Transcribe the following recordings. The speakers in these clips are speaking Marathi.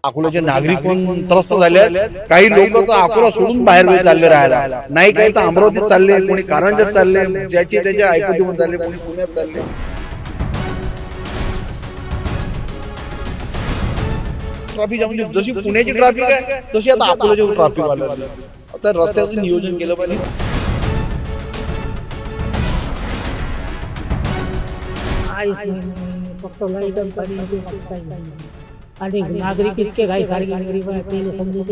अकोल्याचे नागरिक पण त्रस्त झाले आहेत. काही लोक तर अकोला सोडून बाहेर चालले राहायला, नाही काही तर अमरावतीत चालले, कोणी कारंजात चालले, ज्याची त्याच्या ऐपतीमध्ये चालले, कोणी पुण्यात चालले. ट्रॅफिक म्हणजे जशी पुण्याची ट्रॅफिक आहे तशी आता अकोल्याची ट्रॅफिक आली. आता रस्त्याचं नियोजन केलं पाहिजे. फक्त लाईट आणि पाणी आणि नागरिक इतके घाई गरीब समजून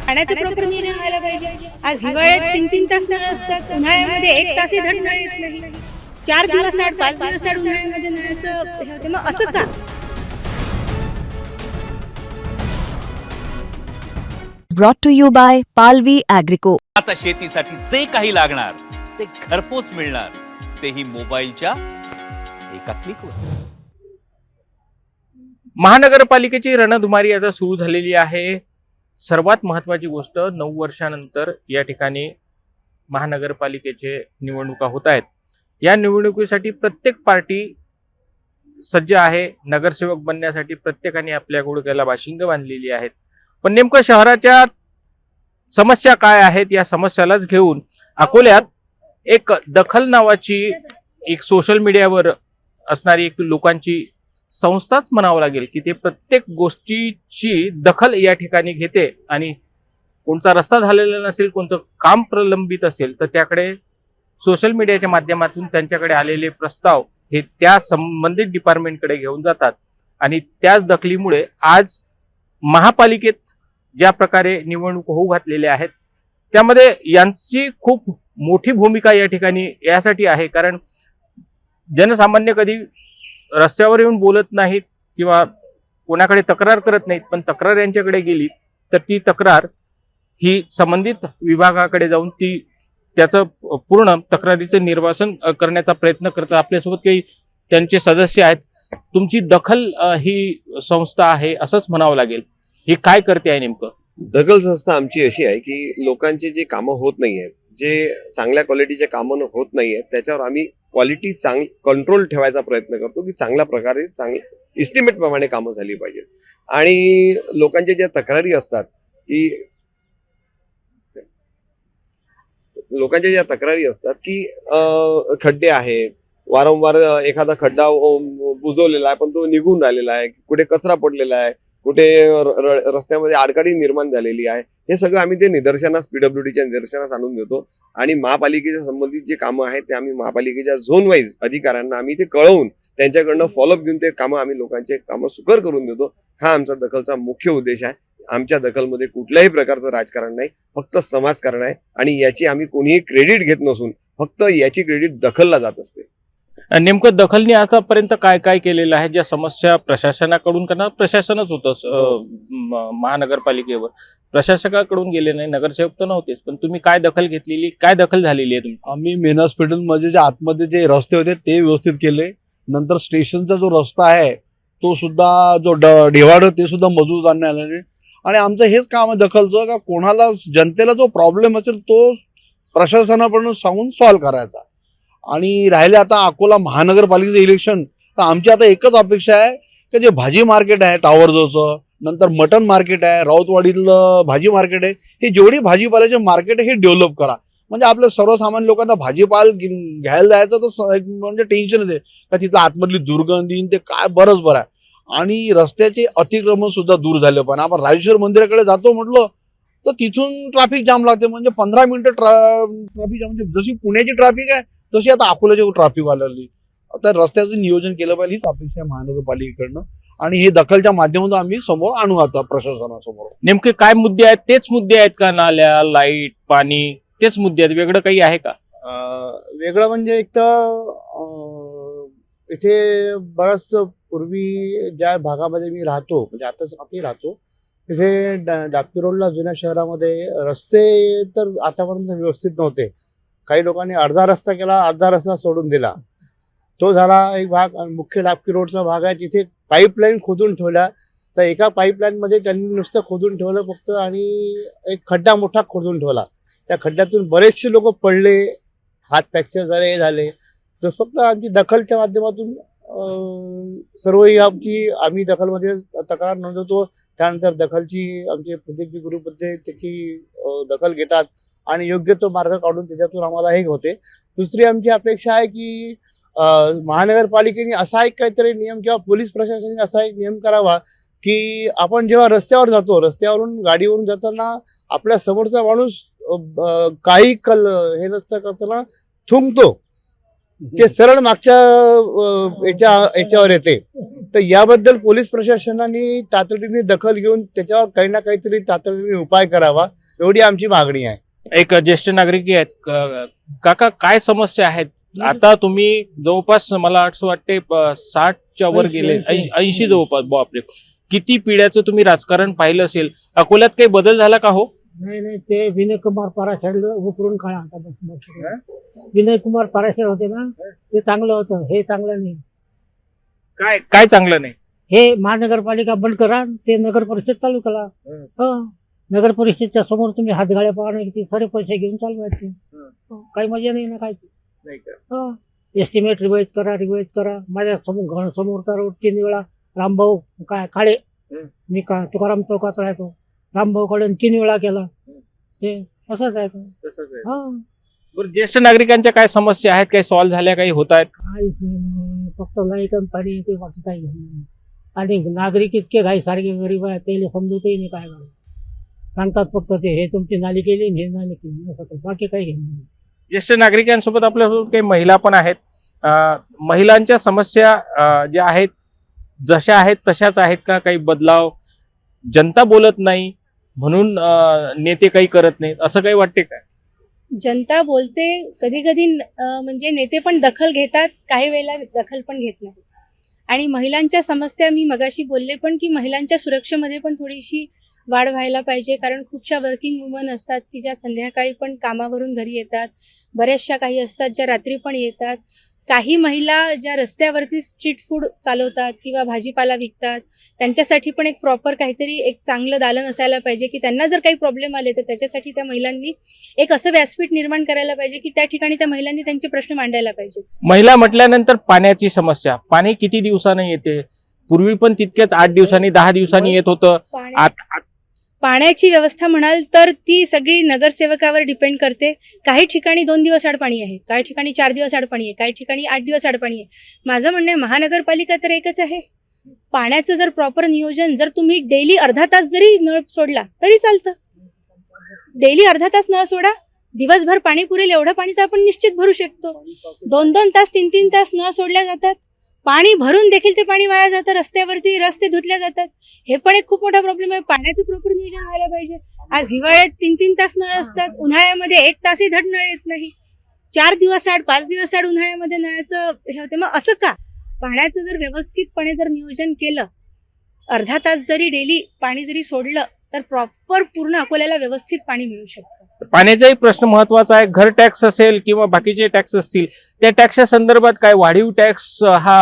पाण्याचं प्रॉपर नियोजन व्हायला पाहिजे. आज हिवाळ्यात 3-3 तास नळ असतात, उन्हाळ्यामध्ये 1 तासही धड नळ येत नाही. 4 दिवस आड 5 दिवस आड उन्हाळ्यामध्ये नळाचं हे होते. मग असं का? Brought to you by Palvi Agrico. आता शेतीसाठी जे काही लागणार ते घरपोच मिळणार, तेही मोबाईलच्या एका क्लिकवर. महानगरपालिकेची रणधुमारी आता सुरू झालेली आहे. सर्वात महत्त्वाची गोष्ट, 9 वर्षानंतर या ठिकाणी महानगरपालिकेचे निवडणुका होत आहेत. या निवडणुकीसाठी प्रत्येक पार्टी सज्ज आहे. नगरसेवक बनण्यासाठी प्रत्येकाने आपल्या गुडघ्याला बाशिंग बांधलेली आहेत. पण नेमकं शहराच्या समस्या काय आहेत, या समस्यालाच घेऊन अकोल्यात एक दखल नावाची एक सोशल मीडियावर असणारी एक लोकांची संस्थाच म्हणावं लागेल की ते प्रत्येक गोष्टीची दखल या ठिकाणी घेते आणि कोणता रस्ता झालेला नसेल, कोणतं काम प्रलंबित असेल तर त्याकडे सोशल मीडियाच्या माध्यमातून त्यांच्याकडे आलेले प्रस्ताव हे त्या संबंधित डिपार्टमेंटकडे घेऊन जातात. आणि त्याच दखलीमुळे आज महापालिकेत ज्या प्रकारे निवडणूक होऊ घातलेल्या आहेत त्यामध्ये यांची खूप मोठी भूमिका या ठिकाणी यासाठी आहे, कारण जनसामान्य कधी रस्त्यावर येऊन बोलत नाहीत किंवा कोणाकडे तक्रार करत नाहीत, पण तक्रार यांच्याकडे गेली तर ती तक्रार ही संबंधित विभागाकडे जाऊन ती त्याचं पूर्ण तक्रारीचं निर्वासन करण्याचा प्रयत्न करतात. आपल्यासोबत काही त्यांचे सदस्य आहेत. तुमची दखल ही संस्था आहे असंच म्हणावं लागेल. हे काय करते आहे नेमकं? दखल संस्था आमची अशी आहे की लोकांचे जे कामं होत नाही आहेत, जे चांगल्या क्वालिटीचे कामं होत नाही आहेत, त्याच्यावर आम्ही क्वालिटी कंट्रोल ठेवायचा प्रयत्न करतो की चांगल्या प्रकारे इस्टिमेट प्रमाणे कामं झाली पाहिजेत. आणि लोकांच्या ज्या तक्रारी असतात की खड्डे आहेत, वारंवार एखादा खड्डा बुजवलेला आहे पण तो निघून राहिलेला आहे, कुठे कचरा पडलेला आहे, कुठे रस्त्यामध्ये आडकाठी निर्माण झालेली आहे, हे सगळं आम्ही ते निदर्शनास PWDच्या निदर्शनास आणून देतो. आणि महापालिकेच्या संबंधित जे कामं आहेत ते आम्ही महापालिकेच्या झोन वाईज अधिकाऱ्यांना आम्ही ते कळवून त्यांच्याकडनं फॉलोअप घेऊन ते कामं आम्ही लोकांचे कामं सुकर करून देतो. हा आमचा दखलचा मुख्य उद्देश आहे. आमच्या दखलमध्ये कुठल्याही प्रकारचं राजकारण नाही, फक्त समाजकारण आहे. आणि याची आम्ही कोणीही क्रेडिट घेत नसून फक्त याची क्रेडिट दखलला जात असते. नेमकं दखलने आतापर्यंत काय काय केलेलं आहे? ज्या समस्या प्रशासनाकडून, कारण प्रशासनच होतं महानगरपालिकेवर, प्रशासकाकडून गेले नाही, नगरसेवक तर नव्हतेच, पण तुम्ही काय दखल घेतलेली, काय दखल झालेली आहे तुमची? आम्ही मेन हॉस्पिटलमध्ये जे आतमध्ये जे रस्ते होते ते व्यवस्थित केले. नंतर स्टेशनचा जो रस्ता आहे तो सुद्धा, जो ढेवाड ते सुद्धा मजबूत आणण्यात आले. आणि आमचं हेच काम आहे दखलचं, का कोणाला जनतेला जो प्रॉब्लेम असेल तो प्रशासनाकडून सांगून सॉल्व्ह करायचा. आणि राहिले आता अकोला महानगरपालिकेचं इलेक्शन, तर आमची आता एकच अपेक्षा आहे की जे भाजी मार्केट आहे टावरजवळचं, नंतर मटन मार्केट आहे, राऊतवाडीतलं भाजी मार्केट आहे, हे जेवढी भाजीपाल्याचे मार्केट आहे हे डेव्हलप करा. म्हणजे आपल्या सर्वसामान्य लोकांना भाजीपाला घ्यायला जायचं तर म्हणजे टेन्शन येते का तिथं आतमधली दुर्गंधी ते काय बरंच बरं आहे. आणि रस्त्याचे अतिक्रमण सुद्धा दूर झाले. पण आपण राजेश्वर मंदिराकडे जातो म्हटलं तर तिथून ट्रॅफिक जाम लागते, म्हणजे 15 मिनिटं ट्रॅफिक जाम. म्हणजे जशी पुण्याची ट्रॅफिक आहे तशी आता अकोल्याची ट्रॅफिक आलेली. आता रस्त्याचं नियोजन केलं पाहिजे हीच अपेक्षा आहे महानगरपालिकेकडनं. आणि हे दखलच्या माध्यमातून आम्ही समोर आणू आता प्रशासनासमोर. नेमके काय मुद्दे आहेत? तेच मुद्दे आहेत का? नाल्या, लाईट, पाणी, तेच मुद्दे आहेत? वेगळं काही आहे का? वेगळं म्हणजे एक तर इथे बरंच पूर्वी ज्या भागामध्ये मी राहतो, म्हणजे आताही राहतो, तिथे दापकी रोडला जुन्या शहरामध्ये रस्ते तर आतापर्यंत व्यवस्थित नव्हते. काही लोकांनी अर्धा रस्ता केला, अर्धा रस्ता सोडून दिला. तो झाला एक भाग. मुख्य दापकी रोडचा भाग आहे, तिथे पाईपलाईन खोदून ठेवल्या. तर एका पाईपलाईनमध्ये त्यांनी नुसतं खोदून ठेवलं फक्त, आणि एक खड्डा मोठा खोदून ठेवला. त्या खड्ड्यातून बरेचसे लोक पडले, हात फ्रॅक्चर झाले. तर फक्त आमची दखलच्या माध्यमातून सर्व ही आम्ही दखलमध्ये तक्रार नोंदवतो. त्यानंतर दखलची आमचे प्रत्येक ग्रुपमध्ये त्याची दखल घेतात आणि योग्य तो मार्ग काढून त्याच्यातून आम्हाला हे होते. दुसरी आमची अपेक्षा आहे की महानगरपालिकेने असा एक काहीतरी नियम किंवा पोलीस प्रशासनाने असा एक नियम करावा की आपण जेव्हा रस्त्यावर जातो, रस्त्यावरून गाडीवरून जाताना आपल्या समोरचा माणूस काही हे नसतं करताना थुंकतो, ते सरळ मागच्या याच्यावर येते. तर याबद्दल पोलीस प्रशासनाने तातडीने दखल घेऊन त्याच्यावर काही ना काहीतरी तातडीने उपाय करावा, एवढी आमची मागणी आहे. एक ज्येष्ठ नागरिक आहेत. काका, काय समस्या आहेत? आता तुम्ही जवळपास मला असं वाटते 60च्या वर गेले, 80 जवळपास. बापरे, किती पिढ्याचं तुम्ही राजकारण पाहिलं असेल. अकोल्यात काही बदल झाला का हो? नाही, ते विनय कुमार पाराशर उकरून काढा आता बस. विनय कुमार पाराशर होते ना, ते चांगलं होतं, हे चांगलं नाही. काय चांगलं नाही? हे महानगरपालिका बंद करा, ते नगर परिषद चालू करा. हो, नगर परिषदच्या समोर तुम्ही हातगाड्या पाहणे किती सारे पैसे घेऊन चालवायचे. काही मजा नाही ना काय. एस्टिमेट रिवाइज करा. माझ्या समोर समोरचा रोड 3 वेळा रामभाऊ काय खाडे, मी का तुकाराम चौकात राहतो, रामभाऊ कडे 3 वेळा केला. ते असंच आहे. बरं, ज्येष्ठ नागरिकांच्या काय समस्या आहेत? काही सॉल्व्ह झाल्या, काही होत आहेत? काहीच नाही, फक्त लाईट आणि पाणी येते, बाकी काही नाही. आणि नागरिक इतके घाई सारखे गरीब आहे, त्याला समजतही नाही काय करायचं. सांगतात फक्त ते हे तुमची नाली केली, हे नाली केली, असं बाकी काही घेणं नाही. ज्येष्ठ नागरिकांसोबत आपल्यासोबत काही महिला पण आहेत. महिलांच्या समस्या ज्या आहेत जशा आहेत तशाच आहेत का? काही बदलाव? जनता बोलत नाही म्हणून नेते काही करत नाहीत असं काही वाटते का? जनता बोलते, कधी कधी म्हणजे नेते पण दखल घेतात, काही वेळेला दखल पण घेत नाही. आणि महिलांच्या समस्या मी मगाशी बोलले पण की महिलांच्या सुरक्षेमध्ये पण थोडीशी वाढ व्हायला पाहिजे. कारण खूपशा वर्किंग वुमन असतात की ज्या संध्याकाळी पण कामावरून घरी येतात, बऱ्याचशा काही असतात ज्या रात्री पण येतात. काही महिला ज्या रस्त्यावरती स्ट्रीट फूड चालवतात किंवा भाजीपाला विकतात, त्यांच्यासाठी पण एक प्रॉपर काहीतरी एक चांगलं दालन असायला पाहिजे की त्यांना जर काही प्रॉब्लेम आले तर त्याच्यासाठी त्या महिलांनी एक असं व्यासपीठ निर्माण करायला पाहिजे की त्या ठिकाणी त्या महिलांनी त्यांचे प्रश्न मांडायला पाहिजे. महिला म्हटल्यानंतर पाण्याची समस्या. पाणी किती दिवसांनी येते? पूर्वी पण तितक्याच 8 दिवसांनी 10 दिवसांनी येत होतं. पाण्याची व्यवस्था म्हणाल तर ती सगळी नगरसेवकावर डिपेंड करते. काही ठिकाणी 2 दिवस आड पाणी आहे, काही ठिकाणी 4 दिवस आड पाणी आहे, काही ठिकाणी 8 दिवस आड पाणी आहे. माझं म्हणणं आहे महानगरपालिका तर एकच आहे. पाण्याचं जर प्रॉपर नियोजन, जर तुम्ही डेली अर्धा तास जरी नळ सोडला तरी चालतं. डेली अर्धा तास नळ सोडा, दिवसभर पाणी पुरेल एवढं पाणी तर आपण निश्चित भरू शकतो. 2-2 तास 3-3 तास नळ सोडल्या जातात, पाणी भरून देखील ते पाणी वाया जातं, रस्त्यावरती रस्ते धुतल्या जातात. हे पण एक खूप मोठा प्रॉब्लेम आहे. पाण्याचं प्रॉपर नियोजन व्हायला पाहिजे. आज हिवाळ्यात 3-3 तास नळ असतात, उन्हाळ्यामध्ये 1 तासही धड नळ येत नाही. 4 दिवस आड 5 दिवस आड उन्हाळ्यामध्ये नळाचं हे होते. मग असं का? पाण्याचं जर व्यवस्थितपणे जर नियोजन केलं, अर्धा तास जरी डेली पाणी जरी सोडलं तर प्रॉपर पूर्ण अकोल्याला व्यवस्थित पाणी मिळू शकतं. पाण्याचाही प्रश्न महत्वाचा आहे. घर टॅक्स असेल किंवा बाकीचे टॅक्स असतील, त्या टॅक्सच्या संदर्भात काय वाढीव टॅक्स हा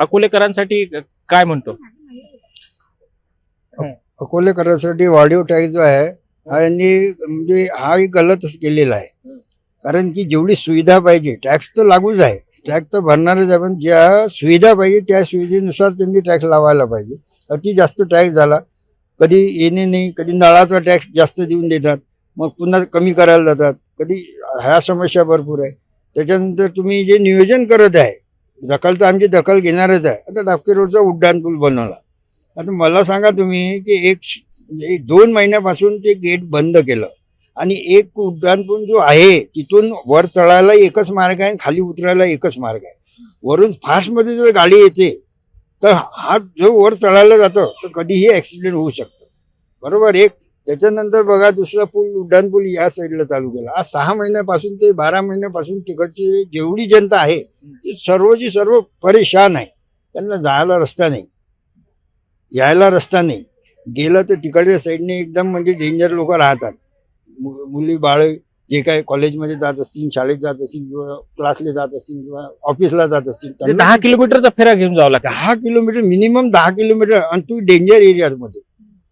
अकोलेकरांसाठी काय म्हणतो? अकोलेकरांसाठी वाढीव टॅक्स जो आहे हा यांनी म्हणजे हा एक गलतच केलेला आहे. कारण की जेवढी सुविधा पाहिजे, टॅक्स तर लागूच आहे, टॅक्स तर भरणारच आहे, पण ज्या सुविधा पाहिजे त्या सुविधेनुसार त्यांनी टॅक्स लावायला पाहिजे. अति जास्त टॅक्स झाला, कधी येणे नाही, कधी नळाचा टॅक्स जास्त देऊन देतात, मग पुन्हा कमी करायला जातात, कधी ह्या समस्या भरपूर आहे. त्याच्यानंतर तुम्ही जे नियोजन करत आहे, दखल तर आमची दखल घेणारच आहे. आता डाबके रोडचा उड्डाणपूल बनवला. आता मला सांगा तुम्ही की 1-2 महिन्यापासून ते गेट बंद केलं आणि एक उड्डाणपूल जो आहे तिथून वर चढायला एकच मार्ग आहे आणि खाली उतरायला एकच मार्ग आहे. वरून फास्टमध्ये जर गाडी येते तर हा जो वर चढायला जातो तर कधीही ॲक्सिडेंट होऊ शकतं, बरोबर. एक त्याच्यानंतर बघा दुसरा पूल उड्डाणपूल या साईडला चालू केला. आज 6 महिन्यापासून ते 12 महिन्यापासून तिकडची जेवढी जनता आहे ती सर्वची सर्व परेशान आहे. त्यांना जायला रस्ता नाही, यायला रस्ता नाही. गेलं तर तिकडच्या साईडने एकदम म्हणजे डेंजर लोक राहतात. मुली बाळे जे काही कॉलेजमध्ये जात असतील, शाळेत जात असतील किंवा क्लासला जात असतील किंवा ऑफिसला जात असतील, 10 किलोमीटरचा फेरा घेऊन जावं लागतं. 10 किलोमीटर मिनिमम 10 किलोमीटर. आणि तू डेंजर एरियामध्ये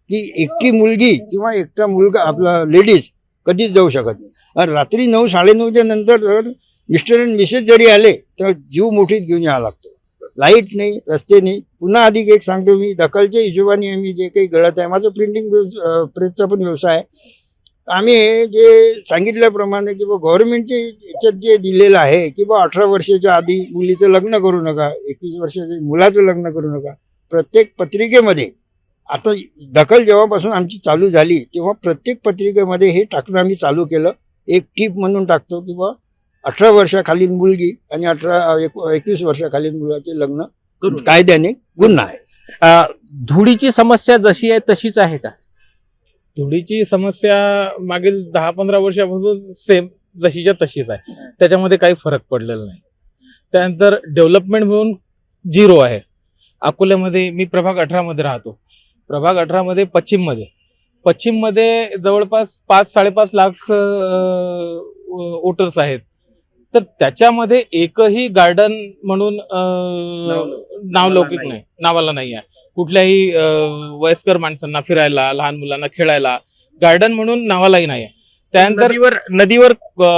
की एकटी मुलगी किंवा एकटा मुलगा आपला लेडीज कधीच जाऊ शकत नाही. आणि रात्री 9-9:30च्या नंतर जर मिस्टर आणि मिसेस जरी आले तर जीव मुठीत घेऊन यावा लागतो. लाईट नाही, रस्ते नाही. पुन्हा अधिक एक सांगतो मी, दखलच्या हिशोबाने आम्ही जे काही गळत आहे, माझं प्रिंटिंग प्रेसचा पण व्यवसाय आहे. आम्ही जे सांगितल्याप्रमाणे की गव्हर्नमेंटचे याच्यात जे दिलेलं आहे की 18 वर्षाच्या आधी मुलीचं लग्न करू नका, 21 वर्षाच्या मुलाचं लग्न करू नका. प्रत्येक पत्रिकेमध्ये आता दखल जेव्हापासून आमची चालू झाली तेव्हा प्रत्येक पत्रिकेमध्ये हे टाकणं आम्ही चालू केलं. एक टीप म्हणून टाकतो की 18 वर्षाखालील मुलगी आणि 21 वर्षाखालील मुलाचे लग्न कायद्याने गुन्हा आहे. धुळीची समस्या जशी आहे तशीच आहे का? धुळीची समस्या मागील 10-15 वर्षापासून सेम जशीच्या तशीच आहे, त्याच्यामध्ये काही फरक पडलेला नाही. त्यानंतर डेव्हलपमेंट म्हणून 0 आहे. अकोल्यामध्ये मी प्रभाग 18 मध्ये राहतो. प्रभाग 18 मध्ये पश्चिममध्ये जवळपास 5-5.5 लाख वोटर्स आहेत. तर त्याच्यामध्ये एकही गार्डन म्हणून नावलौकिक नाही, नावाला नाही आहे. कुठल्याही वयस्कर माणसांना फिरायला, लहान मुलांना खेळायला गार्डन म्हणून नावालाही नाही आहे. त्यानंतर नदीवर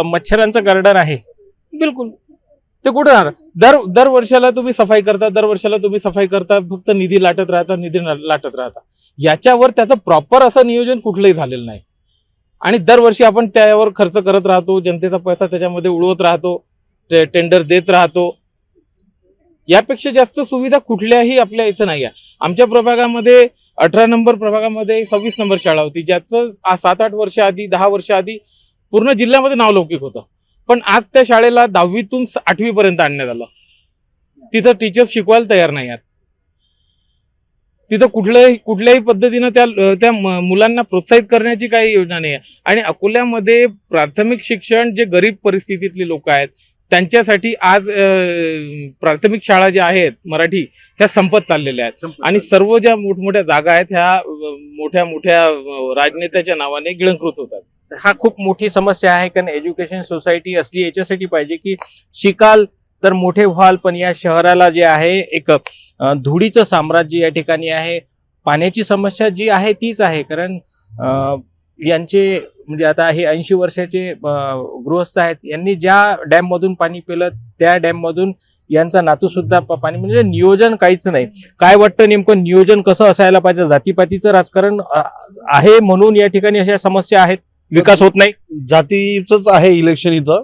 मच्छरांचं गार्डन आहे. बिलकुल ते कुठं राहणार? दर वर्षाला तुम्ही सफाई करता, फक्त निधी लाटत राहता. याच्यावर त्याचं प्रॉपर असं नियोजन कुठलंही झालेलं नाही. आणि दरवर्षी आपण त्यावर खर्च करत राहतो, जनतेचा पैसा त्याच्यामध्ये उडवत राहतो, टेंडर देत राहतो. यापेक्षा जास्त सुविधा कुठल्याही आपल्या इथं नाही आहे. आमच्या प्रभागामध्ये 18 नंबर प्रभागामध्ये 26 नंबर शाळा होती, ज्याचं 7-8 वर्ष आधी, 10 वर्ष आधी पूर्ण जिल्ह्यामध्ये नावलौकिक होतं. पण आज त्या शाळेला 10वीतून 8वी पर्यंत आणण्यात आलं. तिथं टीचर्स शिकवायला तयार नाही आहेत. तिथं कुठल्याही पद्धतीनं त्या मुलांना प्रोत्साहित करण्याची काही योजना नाही आहे. आणि अकोल्यामध्ये प्राथमिक शिक्षण जे गरीब परिस्थितीतले लोक आहेत त्यांच्यासाठी आज प्राथमिक शाळा ज्या आहेत मराठी ह्या संपत चाललेल्या आहेत. आणि सर्व ज्या मोठमोठ्या जागा आहेत ह्या मोठ्या मोठ्या राजनेत्याच्या नावाने गिळंकृत होतात. हा खूप मोठी समस्या आहे. कारण एज्युकेशन सोसायटी असली याच्यासाठी पाहिजे की शिकाल तर मोठे व्हाल. पण या शहराला जे आहे एक धुळीचं साम्राज्य या ठिकाणी आहे. पाण्याची समस्या जी आहे तीच आहे. कारण यांचे म्हणजे आता हे 80 वर्षाचे गृहस्थ आहेत. यांनी ज्या डॅम मधून पाणी पिलं त्या डॅम मधून यांचा नातू सुद्धा पाणी, म्हणजे नियोजन काहीच नाही. काय वाटतं नेमकं नियोजन कसं असायला पाहिजे? जातीपातीचं राजकारण आहे म्हणून या ठिकाणी अशा समस्या आहेत, विकास होत नाही. जातीचंच आहे इलेक्शन इथं.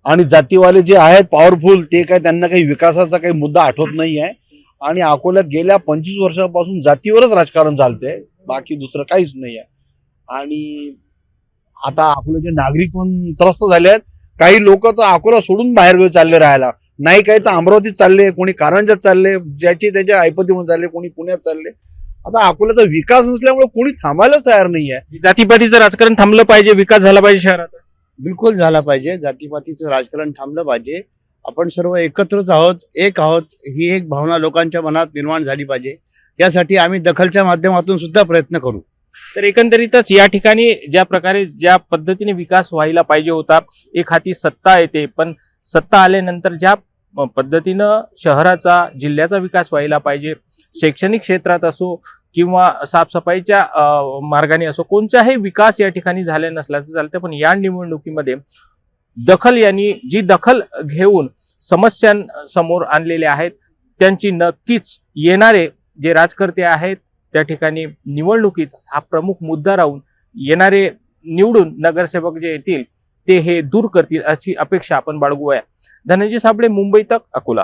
आणि जातीवाले जे आहेत पॉवरफुल ते काय, त्यांना काही विकासाचा काही मुद्दा आठवत नाही आहे. आणि अकोल्यात गेल्या 25 वर्षापासून जातीवरच राजकारण चालतंय, बाकी दुसरं काहीच नाही आहे. आणि आता अकोल्याचे नागरिक पण त्रस्त झाले आहेत. काही लोक तर अकोला सोडून बाहेर चालले राहायला, नाही काही तर अमरावतीत चालले, कोणी कारंजात चालले, ज्याची त्याच्या ऐपतीमध्ये चालले, कोणी पुण्यात चालले. आता अकोल्याचा विकास नसल्यामुळे कोणी थांबायलाच तयार नाही आहे. जातीपातीचं राजकारण थांबलं पाहिजे, विकास झाला पाहिजे शहरात. बिलकुल झाला पाहिजे. जातीपातीचं राजकारण थांबलं पाहिजे. आपण सर्व एकत्रच आहोत, एक आहोत, ही एक भावना लोकांच्या मनात निर्माण झाली पाहिजे. यासाठी आम्ही दखलच्या माध्यमातून सुद्धा प्रयत्न करू. तर एकंदरीतच या ठिकाणी ज्या पद्धतीने विकास व्हायला पाहिजे होता, एक हाती सत्ता येते, पण सत्ता आल्यानंतर ज्या पद्धतीनं शहराचा, जिल्ह्याचा विकास व्हायला पाहिजे, शैक्षणिक क्षेत्रात असो किंवा साफसफाईच्या मार्गाने असो, कोणताही विकास या ठिकाणी झाला नसल्याचं चालतं. पण या निवडणुकीमध्ये दखल यांनी जी दखल घेऊन समस्यांसमोर आणलेल्या आहेत त्यांची नक्कीच येणारे जे राजकर्ते आहेत त्या ठिकाणी निवडणुकीत हा प्रमुख मुद्दा राहून येणारे निवडून नगरसेवक जे येतील ते हे दूर करतील अशी अपेक्षा आपण बाळगूया. धनंजय साबळे, मुंबई तक, अकोला.